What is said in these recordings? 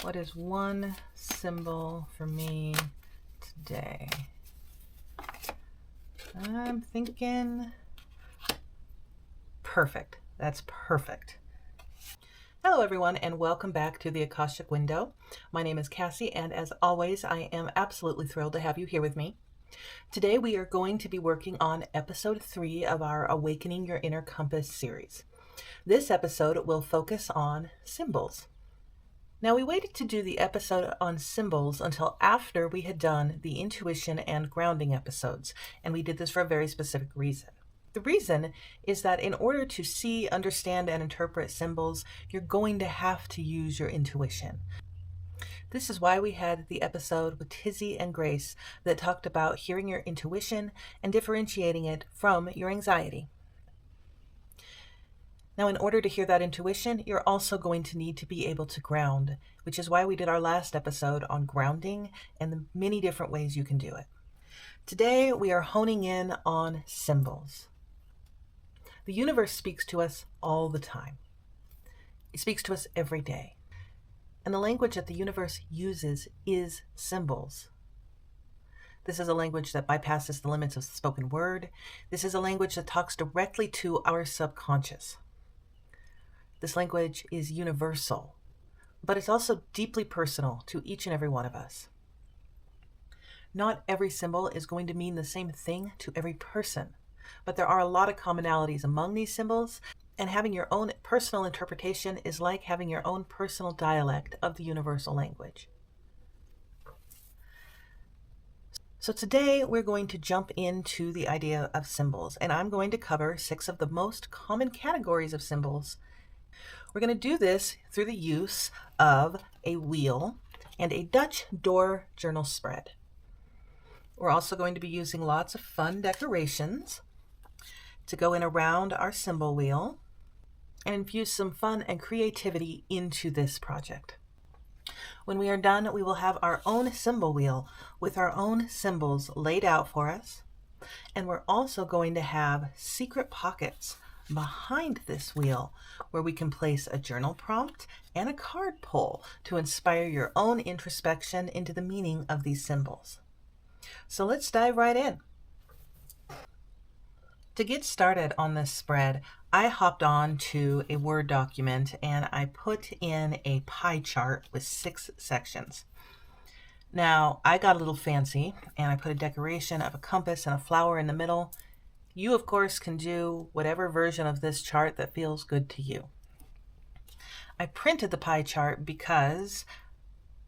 What is one symbol for me today? I'm thinking perfect. That's perfect. Hello everyone, and welcome back to the Akashic Window. My name is Cassie, and as always, I am absolutely thrilled to have you here with me. Today we are going to be working on episode 3 of our Awakening Your Inner Compass series. This episode will focus on symbols. Now, we waited to do the episode on symbols until after we had done the intuition and grounding episodes, and we did this for a very specific reason. The reason is that in order to see, understand, and interpret symbols, you're going to have to use your intuition. This is why we had the episode with Tizzy and Grace that talked about hearing your intuition and differentiating it from your anxiety. Now, in order to hear that intuition, you're also going to need to be able to ground, which is why we did our last episode on grounding and the many different ways you can do it. Today, we are honing in on symbols. The universe speaks to us all the time. It speaks to us every day. And the language that the universe uses is symbols. This is a language that bypasses the limits of the spoken word. This is a language that talks directly to our subconscious. This language is universal, but it's also deeply personal to each and every one of us. Not every symbol is going to mean the same thing to every person, but there are a lot of commonalities among these symbols, and having your own personal interpretation is like having your own personal dialect of the universal language. So today we're going to jump into the idea of symbols, and I'm going to cover 6 of the most common categories of symbols. We're going to do this through the use of a wheel and a Dutch door journal spread. We're also going to be using lots of fun decorations to go in around our symbol wheel and infuse some fun and creativity into this project. When we are done, we will have our own symbol wheel with our own symbols laid out for us, and we're also going to have secret pockets behind this wheel where we can place a journal prompt and a card pull to inspire your own introspection into the meaning of these symbols. So let's dive right in. To get started on this spread, I hopped on to a Word document and I put in a pie chart with 6 sections. Now, I got a little fancy and I put a decoration of a compass and a flower in the middle. You, of course, can do whatever version of this chart that feels good to you. I printed the pie chart because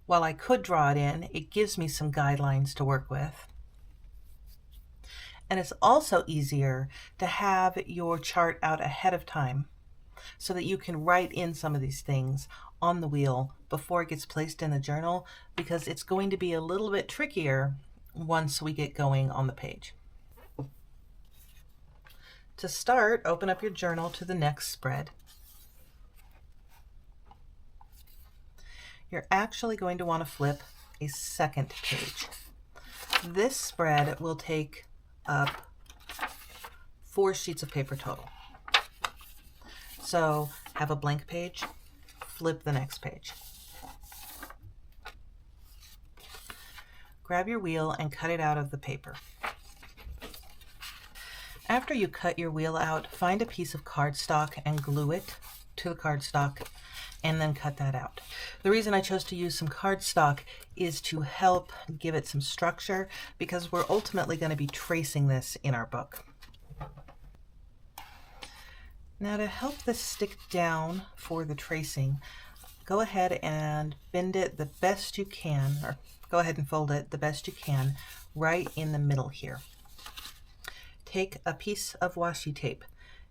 while I could draw it in, it gives me some guidelines to work with. And it's also easier to have your chart out ahead of time so that you can write in some of these things on the wheel before it gets placed in the journal, because it's going to be a little bit trickier once we get going on the page. To start, open up your journal to the next spread. You're actually going to want to flip a second page. This spread will take up 4 sheets of paper total. So have a blank page, flip the next page. Grab your wheel and cut it out of the paper. After you cut your wheel out, find a piece of cardstock and glue it to the cardstock, and then cut that out. The reason I chose to use some cardstock is to help give it some structure, because we're ultimately going to be tracing this in our book. Now, to help this stick down for the tracing, go ahead and bend it the best you can, or go ahead and fold it the best you can right in the middle here. Take a piece of washi tape.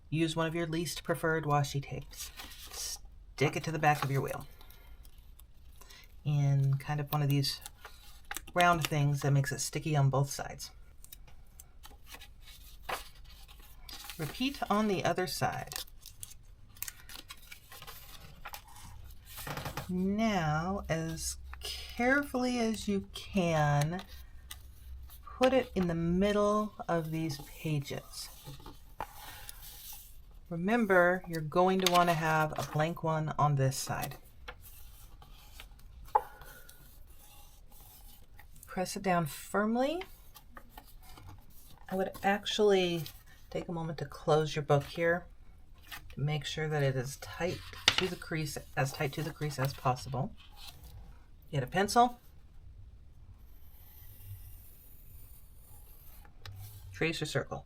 Use one of your least preferred washi tapes. Stick it to the back of your wheel in kind of one of these round things that makes it sticky on both sides. Repeat on the other side. Now, as carefully as you can, put it in the middle of these pages. Remember, you're going to want to have a blank one on this side. press it down firmly. I would actually take a moment to close your book here to make sure that it is tight to the crease, as tight to the crease as possible. Get a pencil, trace your circle.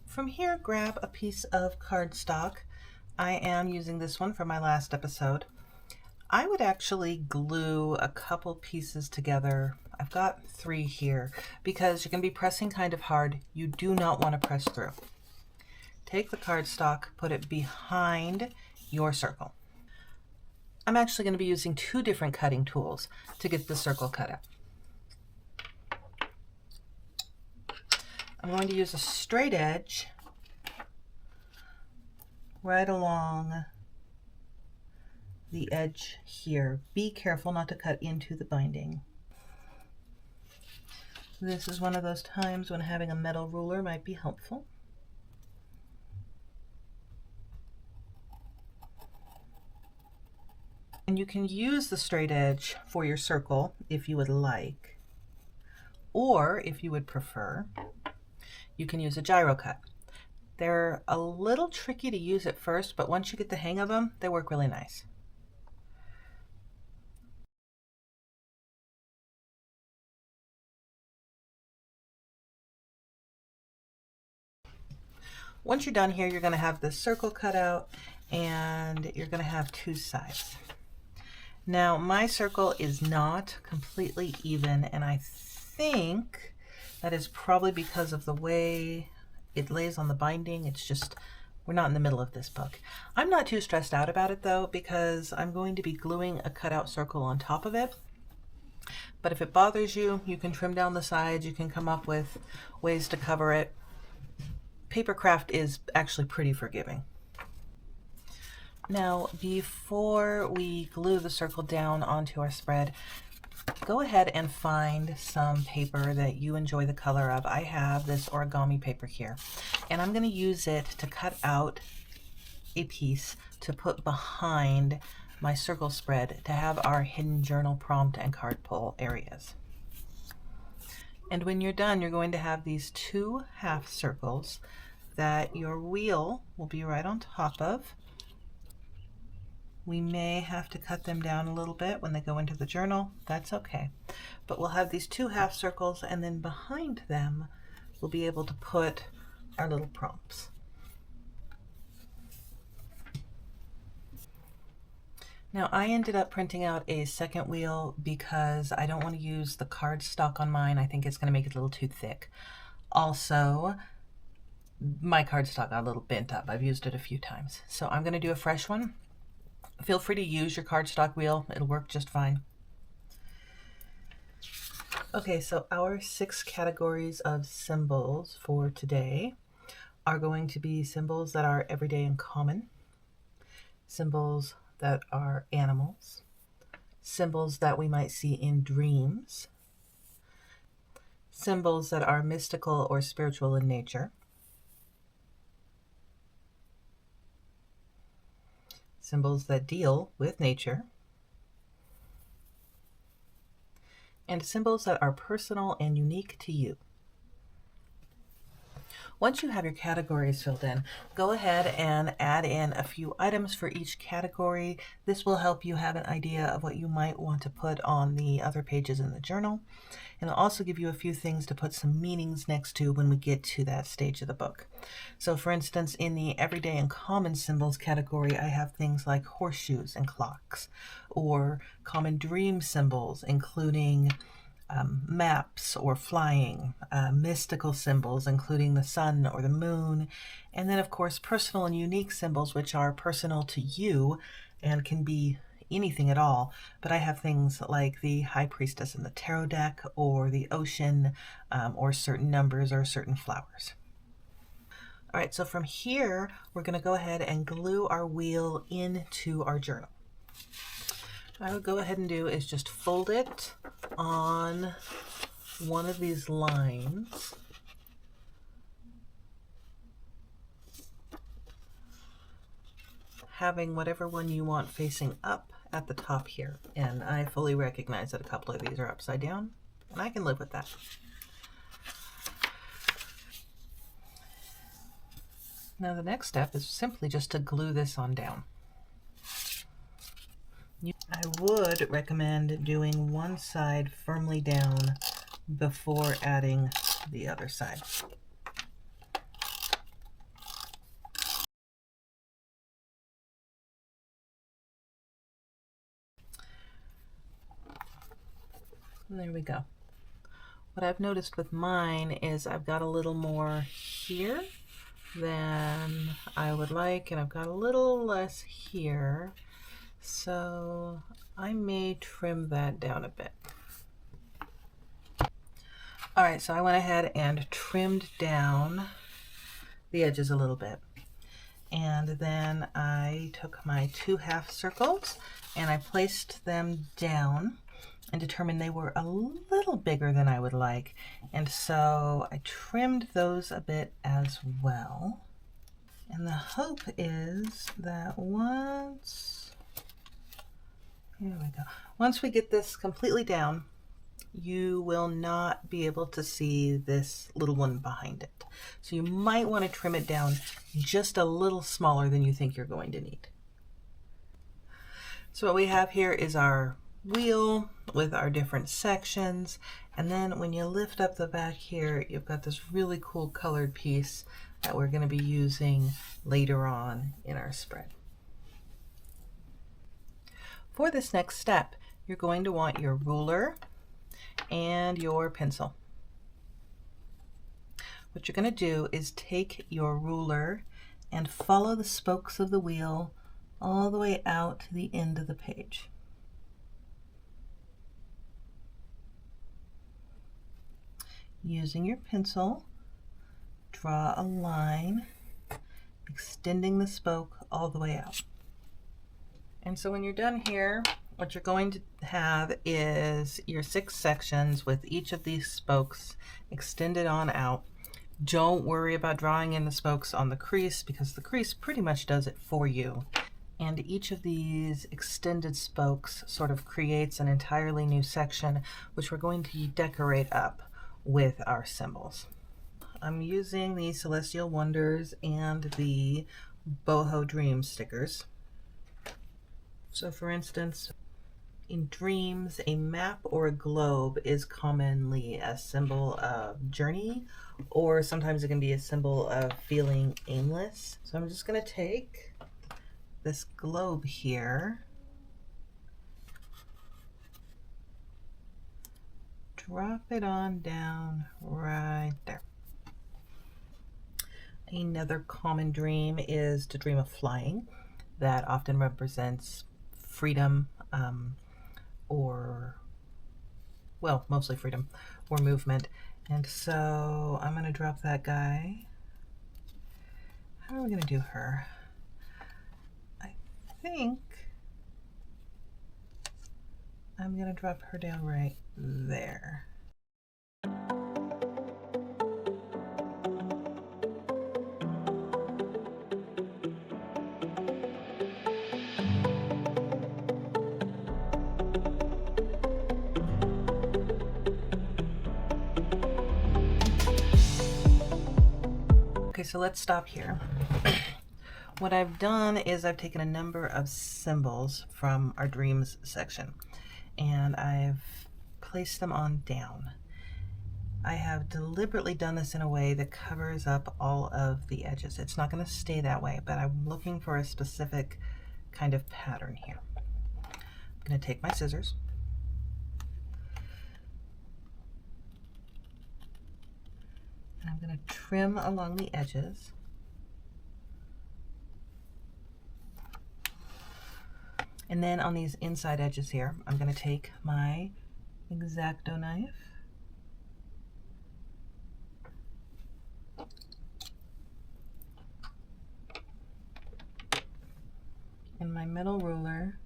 From here, grab a piece of cardstock. I am using this one for my last episode. I would actually glue a couple pieces together. I've got 3 here because you're going to be pressing kind of hard. You do not want to press through. Take the cardstock, put it behind your circle. I'm actually going to be using 2 different cutting tools to get the circle cut out. I'm going to use a straight edge right along the edge here. Be careful not to cut into the binding. This is one of those times when having a metal ruler might be helpful. And you can use the straight edge for your circle if you would like, or if you would prefer, you can use a gyro cut. They're a little tricky to use at first, but once you get the hang of them, they work really nice. Once you're done here, you're going to have this circle cut out, and you're going to have 2 sides. Now, my circle is not completely even, and I think that is probably because of the way it lays on the binding. It's just, we're not in the middle of this book. I'm not too stressed out about it though, because I'm going to be gluing a cutout circle on top of it. But if it bothers you, you can trim down the sides, you can come up with ways to cover it. Paper craft is actually pretty forgiving. Now, before we glue the circle down onto our spread, go ahead and find some paper that you enjoy the color of. I have this origami paper here, and I'm going to use it to cut out a piece to put behind my circle spread to have our hidden journal prompt and card pull areas. And when you're done, you're going to have these 2 half circles that your wheel will be right on top of. We may have to cut them down a little bit when they go into the journal. That's okay. But we'll have these 2 half circles, and then behind them we'll be able to put our little prompts. Now, I ended up printing out a second wheel because I don't want to use the cardstock on mine. I think it's going to make it a little too thick. Also, my cardstock got a little bent up. I've used it a few times. So I'm going to do a fresh one. Feel free to use your cardstock wheel. It'll work just fine. Okay, so our 6 categories of symbols for today are going to be symbols that are everyday and common, symbols that are animals, symbols that we might see in dreams, symbols that are mystical or spiritual in nature, symbols that deal with nature, and symbols that are personal and unique to you. Once you have your categories filled in, go ahead and add in a few items for each category. This will help you have an idea of what you might want to put on the other pages in the journal. And it'll also give you a few things to put some meanings next to when we get to that stage of the book. So for instance, in the everyday and common symbols category, I have things like horseshoes and clocks, or common dream symbols, including maps or flying, mystical symbols, including the sun or the moon, and then of course personal and unique symbols, which are personal to you and can be anything at all. But I have things like the High Priestess in the tarot deck, or the ocean, or certain numbers or certain flowers. All right, so from here, we're going to go ahead and glue our wheel into our journal. What I would go ahead and do is just fold it on one of these lines. having whatever one you want facing up at the top here. And I fully recognize that a couple of these are upside down, and I can live with that. Now the next step is simply just to glue this on down. I would recommend doing one side firmly down before adding the other side. And there we go. What I've noticed with mine is I've got a little more here than I would like, and I've got a little less here. So I may trim that down a bit. All right, so I went ahead and trimmed down the edges a little bit. And then I took my 2 half circles and I placed them down and determined they were a little bigger than I would like. And so I trimmed those a bit as well. And the hope is that once we get this completely down, you will not be able to see this little one behind it. So you might want to trim it down just a little smaller than you think you're going to need. So what we have here is our wheel with our different sections, and then when you lift up the back here, you've got this really cool colored piece that we're going to be using later on in our spread. For this next step, you're going to want your ruler and your pencil. What you're going to do is take your ruler and follow the spokes of the wheel all the way out to the end of the page. Using your pencil, draw a line, extending the spoke all the way out. And so when you're done here, what you're going to have is your 6 sections with each of these spokes extended on out. Don't worry about drawing in the spokes on the crease, because the crease pretty much does it for you. And each of these extended spokes sort of creates an entirely new section, which we're going to decorate up with our symbols. I'm using the Celestial Wonders and the Boho Dream stickers. So for instance, in dreams, a map or a globe is commonly a symbol of journey, or sometimes it can be a symbol of feeling aimless. So I'm just going to take this globe here, drop it on down right there. Another common dream is to dream of flying. That often represents freedom, or, well, mostly freedom or movement. And so I'm going to drop that guy. How are we going to do her? I think I'm going to drop her down right there. Okay, so let's stop here. What I've done is I've taken a number of symbols from our dreams section and I've placed them on down. I have deliberately done this in a way that covers up all of the edges. It's not going to stay that way, but I'm looking for a specific kind of pattern here. I'm going to take my scissors. And I'm going to trim along the edges. And then on these inside edges here, I'm going to take my X-Acto knife and my metal ruler,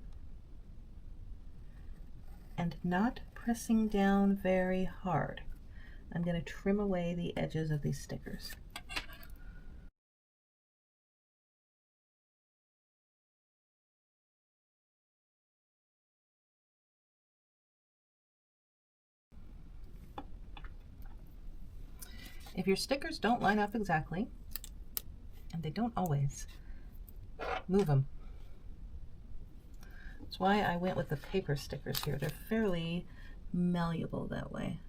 and not pressing down very hard, I'm going to trim away the edges of these stickers. If your stickers don't line up exactly, and they don't always, move them. That's why I went with the paper stickers here. They're fairly malleable that way.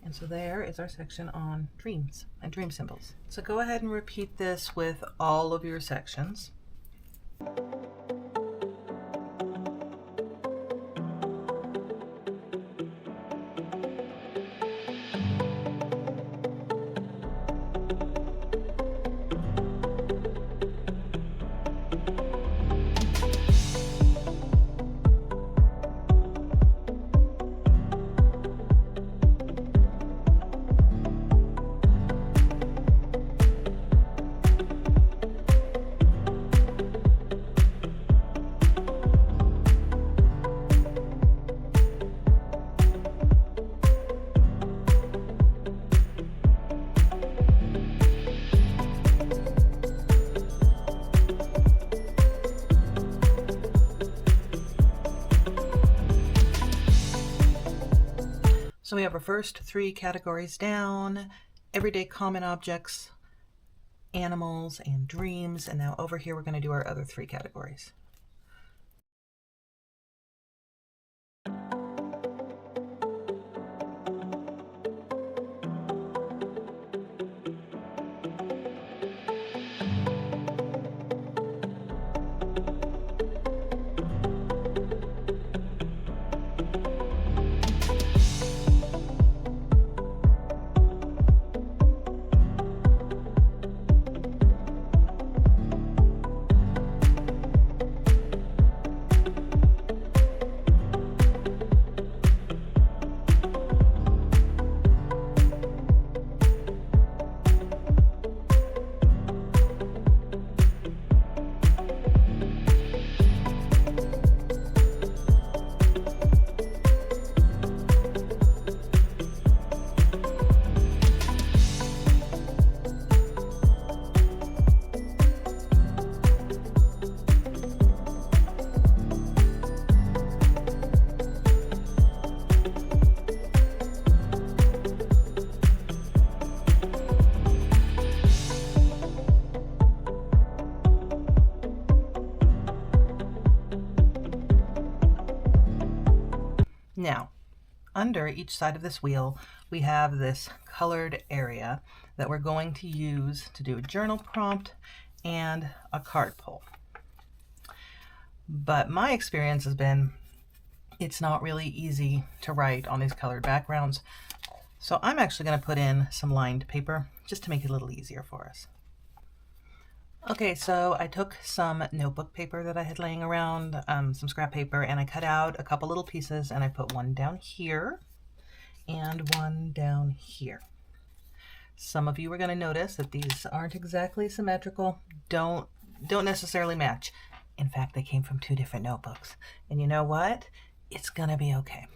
And so there is our section on dreams and dream symbols. So go ahead and repeat this with all of your sections. So we have our first three categories down: everyday common objects, animals, and dreams. And now over here, we're going to do our other three categories. Now, under each side of this wheel, we have this colored area that we're going to use to do a journal prompt and a card pull. But my experience has been it's not really easy to write on these colored backgrounds. So I'm actually going to put in some lined paper just to make it a little easier for us. Okay, so I took some notebook paper that I had laying around, some scrap paper, and I cut out a couple little pieces and I put one down here and one down here. Some of you are going to notice that these aren't exactly symmetrical, don't necessarily match. In fact, they came from two different notebooks. And you know what? It's going to be okay.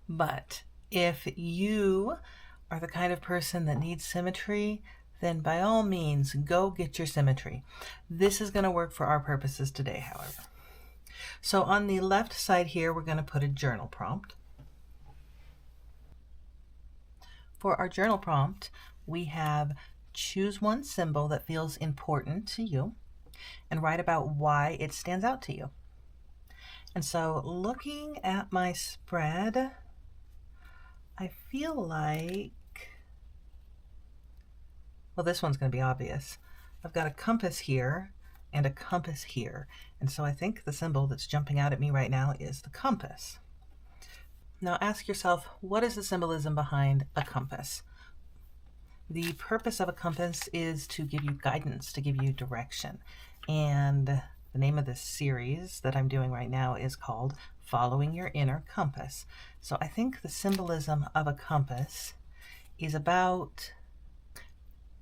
But if you are the kind of person that needs symmetry, then by all means, go get your symmetry. This is going to work for our purposes today, however. So on the left side here, we're going to put a journal prompt. For our journal prompt, we have choose one symbol that feels important to you and write about why it stands out to you. And so looking at my spread, I feel like, well, this one's going to be obvious. I've got a compass here and a compass here. And so I think the symbol that's jumping out at me right now is the compass. Now ask yourself, what is the symbolism behind a compass? The purpose of a compass is to give you guidance, to give you direction. And the name of this series that I'm doing right now is called Following Your Inner Compass. So I think the symbolism of a compass is about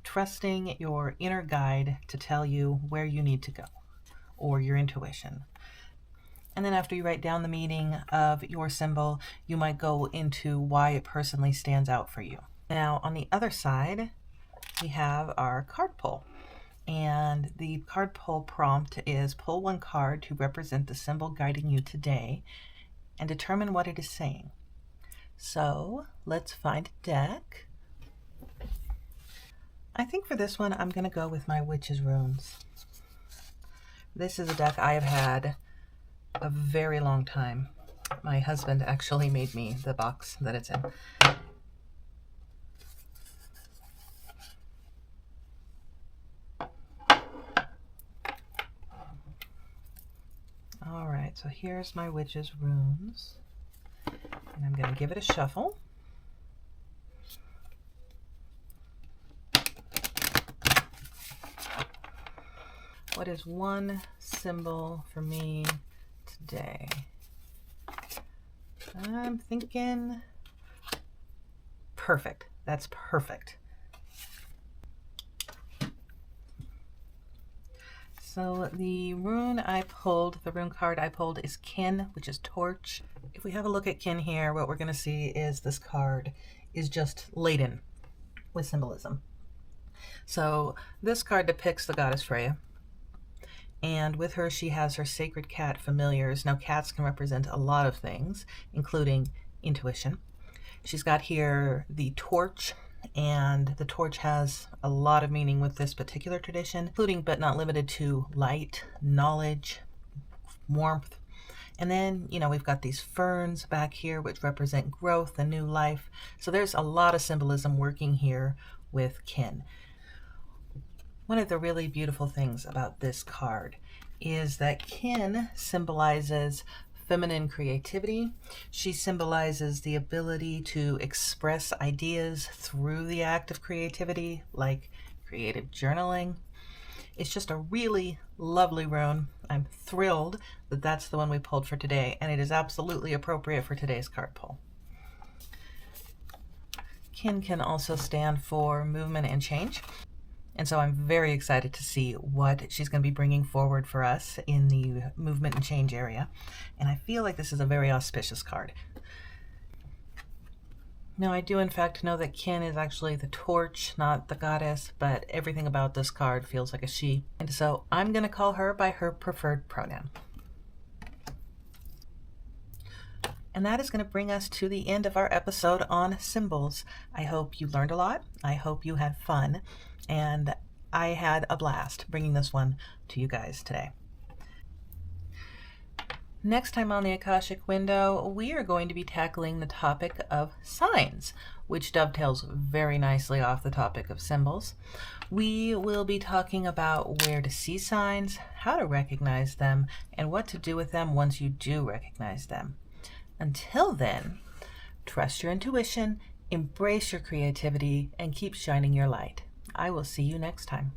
trusting your inner guide to tell you where you need to go, or your intuition. And then after you write down the meaning of your symbol, you might go into why it personally stands out for you. Now, on the other side, we have our card pull. And the card pull prompt is pull one card to represent the symbol guiding you today and determine what it is saying. So let's find a deck. I think for this one, I'm going to go with my Witch's Runes. This is a deck I have had a very long time. My husband actually made me the box that it's in. All right, so here's my Witch's Runes. And I'm going to give it a shuffle. What is one symbol for me today? I'm thinking perfect. That's perfect. So the rune card I pulled is Kin, which is torch. If we have a look at Kin here, what we're going to see is this card is just laden with symbolism. So this card depicts the goddess Freya. And with her, she has her sacred cat familiars. Now, cats can represent a lot of things, including intuition. She's got here the torch, and the torch has a lot of meaning with this particular tradition, including but not limited to light, knowledge, warmth. And then, we've got these ferns back here, which represent growth and new life. So there's a lot of symbolism working here with Kin. One of the really beautiful things about this card is that Kin symbolizes feminine creativity. She symbolizes the ability to express ideas through the act of creativity, like creative journaling. It's just a really lovely rune. I'm thrilled that that's the one we pulled for today, and it is absolutely appropriate for today's card pull. Kin can also stand for movement and change. And so I'm very excited to see what she's going to be bringing forward for us in the movement and change area. And I feel like this is a very auspicious card. Now, I do in fact know that Kin is actually the torch, not the goddess, but everything about this card feels like a she. And so I'm going to call her by her preferred pronoun. And that is going to bring us to the end of our episode on symbols. I hope you learned a lot. I hope you had fun. And I had a blast bringing this one to you guys today. Next time on the Akashic Window, we are going to be tackling the topic of signs, which dovetails very nicely off the topic of symbols. We will be talking about where to see signs, how to recognize them, and what to do with them once you do recognize them. Until then, trust your intuition, embrace your creativity, and keep shining your light. I will see you next time.